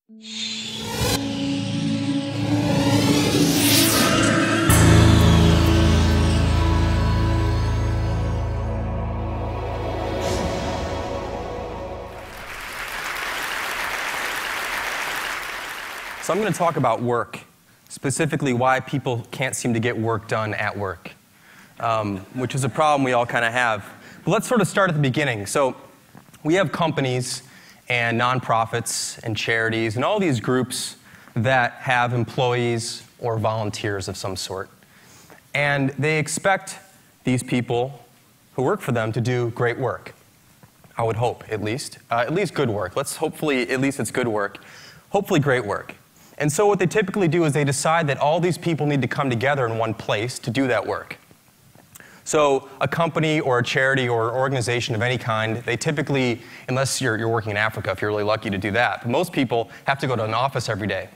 So I'm going to talk about work, specifically why people can't seem to get work done at work, which is a problem we all kind of have. But let's sort of start at the beginning. So we have companies and nonprofits and charities and all these groups that have employees or volunteers of some sort. And they expect these people who work for them to do great work. I would hope, at least good work. Hopefully, at least it's good work. Hopefully great work. And so what they typically do is they decide that all these people need to come together in one place to do that work. So a company or a charity or an organization of any kind, they typically, unless you're working in Africa, if you're really lucky to do that, but most people have to go to an office every day.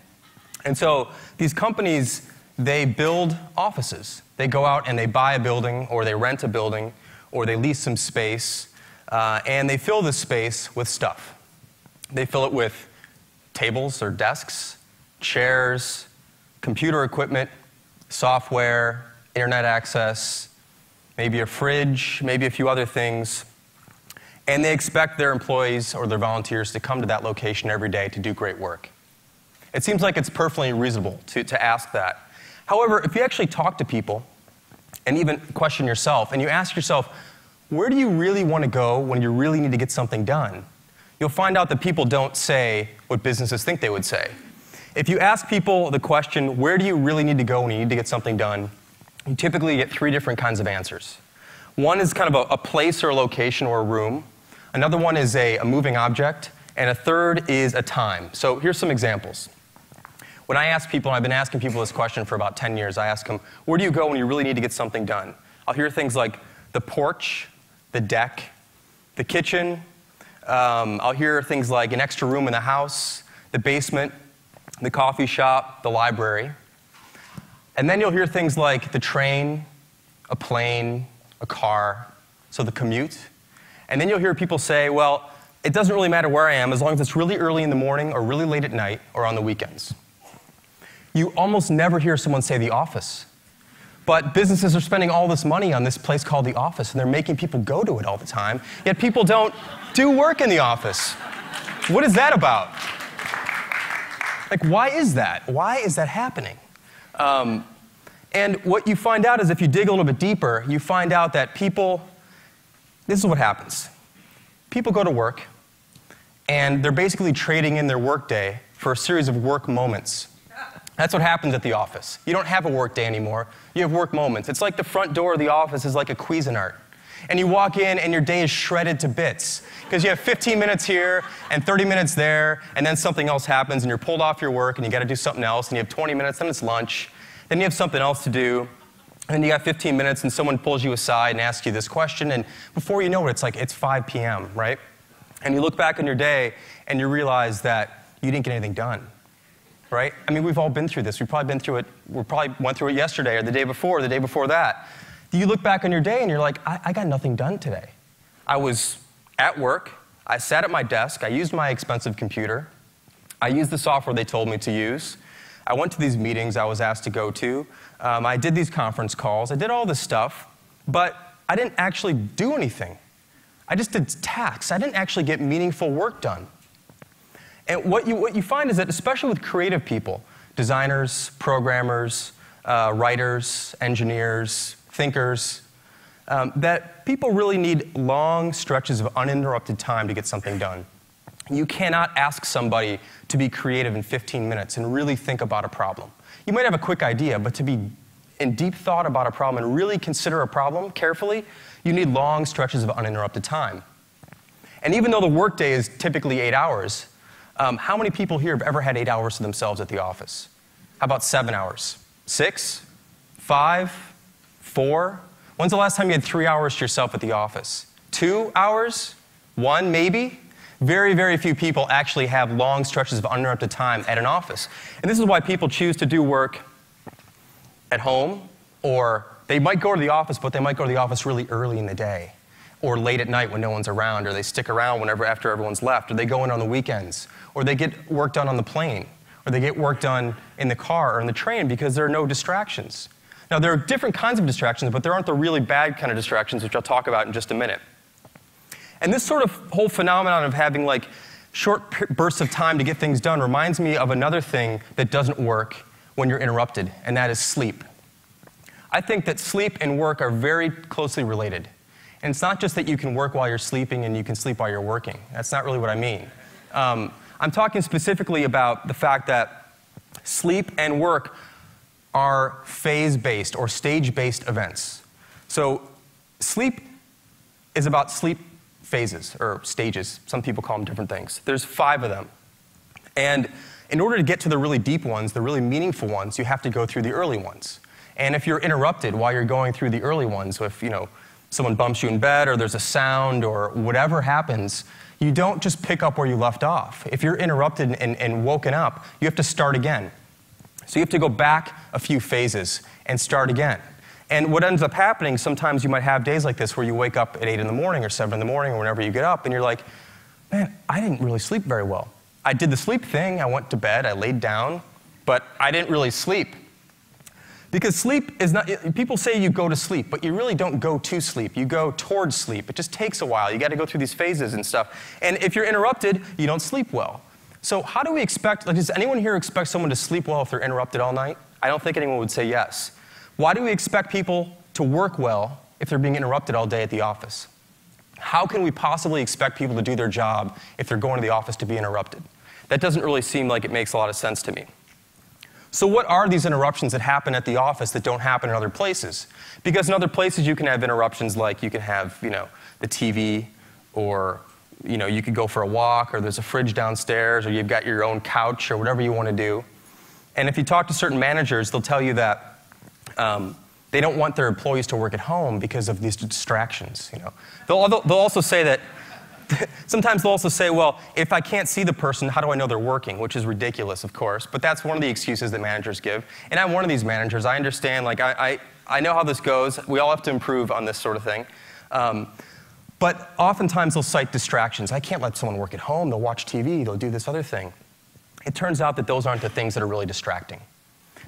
And so these companies, they build offices. They go out and they buy a building, or they rent a building, or they lease some space, and they fill this space with stuff. They fill it with tables or desks, chairs, computer equipment, software, internet access, maybe a fridge, maybe a few other things. And they expect their employees or their volunteers to come to that location every day to do great work. It seems like it's perfectly reasonable to ask that. However, if you actually talk to people and even question yourself, and you ask yourself, where do you really want to go when you really need to get something done? You'll find out that people don't say what businesses think they would say. If you ask people the question, where do you really need to go when you need to get something done, you typically get three different kinds of answers. One is kind of a place or a location or a room. Another one is a moving object. And a third is a time. So here's some examples. When I ask people, and I've been asking people this question for about 10 years, I ask them, where do you go when you really need to get something done? I'll hear things like the porch, the deck, the kitchen. I'll hear things like an extra room in the house, the basement, the coffee shop, the library. And then you'll hear things like the train, a plane, a car, so the commute. And then you'll hear people say, well, it doesn't really matter where I am as long as it's really early in the morning or really late at night or on the weekends. You almost never hear someone say the office. But businesses are spending all this money on this place called the office, and they're making people go to it all the time, yet people don't do work in the office. What is that about? Like, why is that? Why is that happening? And what you find out is if you dig a little bit deeper, you find out that this is what happens. People go to work, and they're basically trading in their workday for a series of work moments. That's what happens at the office. You don't have a work day anymore. You have work moments. It's like the front door of the office is like a Cuisinart. And you walk in, and your day is shredded to bits. Because you have 15 minutes here and 30 minutes there, and then something else happens, and you're pulled off your work, and you got to do something else, and you have 20 minutes, then it's lunch. Then you have something else to do, and then you got 15 minutes, and someone pulls you aside and asks you this question, and before you know it, it's 5 p.m., right? And you look back on your day, and you realize that you didn't get anything done, right? I mean, we've all been through this. We probably went through it yesterday, or the day before that. You look back on your day, and you're like, I got nothing done today. I was at work. I sat at my desk. I used my expensive computer. I used the software they told me to use. I went to these meetings I was asked to go to. I did these conference calls. I did all this stuff, but I didn't actually do anything. I just did tasks. I didn't actually get meaningful work done. And what you find is that, especially with creative people, designers, programmers, writers, engineers, thinkers, that people really need long stretches of uninterrupted time to get something done. You cannot ask somebody to be creative in 15 minutes and really think about a problem. You might have a quick idea, but to be in deep thought about a problem and really consider a problem carefully, you need long stretches of uninterrupted time. And even though the workday is typically 8 hours, how many people here have ever had 8 hours to themselves at the office? How about 7 hours? 6? 5? 4? When's the last time you had 3 hours to yourself at the office? 2 hours? 1 maybe? Very, very few people actually have long stretches of uninterrupted time at an office. And this is why people choose to do work at home, or they might go to the office, but they might go to the office really early in the day. or late at night when no one's around, or they stick around whenever after everyone's left, or they go in on the weekends, or they get work done on the plane, or they get work done in the car or in the train because there are no distractions. Now, there are different kinds of distractions, but there aren't the really bad kind of distractions, which I'll talk about in just a minute. And this sort of whole phenomenon of having like short bursts of time to get things done reminds me of another thing that doesn't work when you're interrupted, and that is sleep. I think that sleep and work are very closely related. And it's not just that you can work while you're sleeping and you can sleep while you're working. That's not really what I mean. I'm talking specifically about the fact that sleep and work are phase-based or stage-based events. So sleep is about sleep phases or stages. Some people call them different things. There's 5 of them. And in order to get to the really deep ones, the really meaningful ones, you have to go through the early ones. And if you're interrupted while you're going through the early ones, so if someone bumps you in bed or there's a sound or whatever happens, you don't just pick up where you left off. If you're interrupted and woken up, you have to start again. So you have to go back a few phases and start again. And what ends up happening, sometimes you might have days like this where you wake up at 8 in the morning or 7 in the morning or whenever you get up and you're like, man, I didn't really sleep very well. I did the sleep thing, I went to bed, I laid down, but I didn't really sleep. Because sleep is not, people say you go to sleep, but you really don't go to sleep. You go towards sleep. It just takes a while. You got to go through these phases and stuff. And if you're interrupted, you don't sleep well. So how do we expect, does anyone here expect someone to sleep well if they're interrupted all night? I don't think anyone would say yes. Why do we expect people to work well if they're being interrupted all day at the office? How can we possibly expect people to do their job if they're going to the office to be interrupted? That doesn't really seem like it makes a lot of sense to me. So what are these interruptions that happen at the office that don't happen in other places? Because in other places you can have interruptions like you can have, the TV, or you could go for a walk, or there's a fridge downstairs, or you've got your own couch, or whatever you want to do. And if you talk to certain managers, they'll tell you that they don't want their employees to work at home because of these distractions. They'll also say that, sometimes they'll also say, well, if I can't see the person, how do I know they're working? Which is ridiculous, of course, but that's one of the excuses that managers give. And I'm one of these managers. I understand, I know how this goes. We all have to improve on this sort of thing. But oftentimes they'll cite distractions. I can't let someone work at home. They'll watch TV. They'll do this other thing. It turns out that those aren't the things that are really distracting,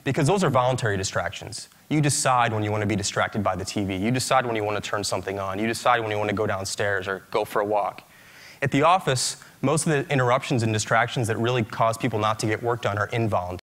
because those are voluntary distractions. You decide when you want to be distracted by the TV. You decide when you want to turn something on. You decide when you want to go downstairs or go for a walk. At the office, most of the interruptions and distractions that really cause people not to get work done are involuntary.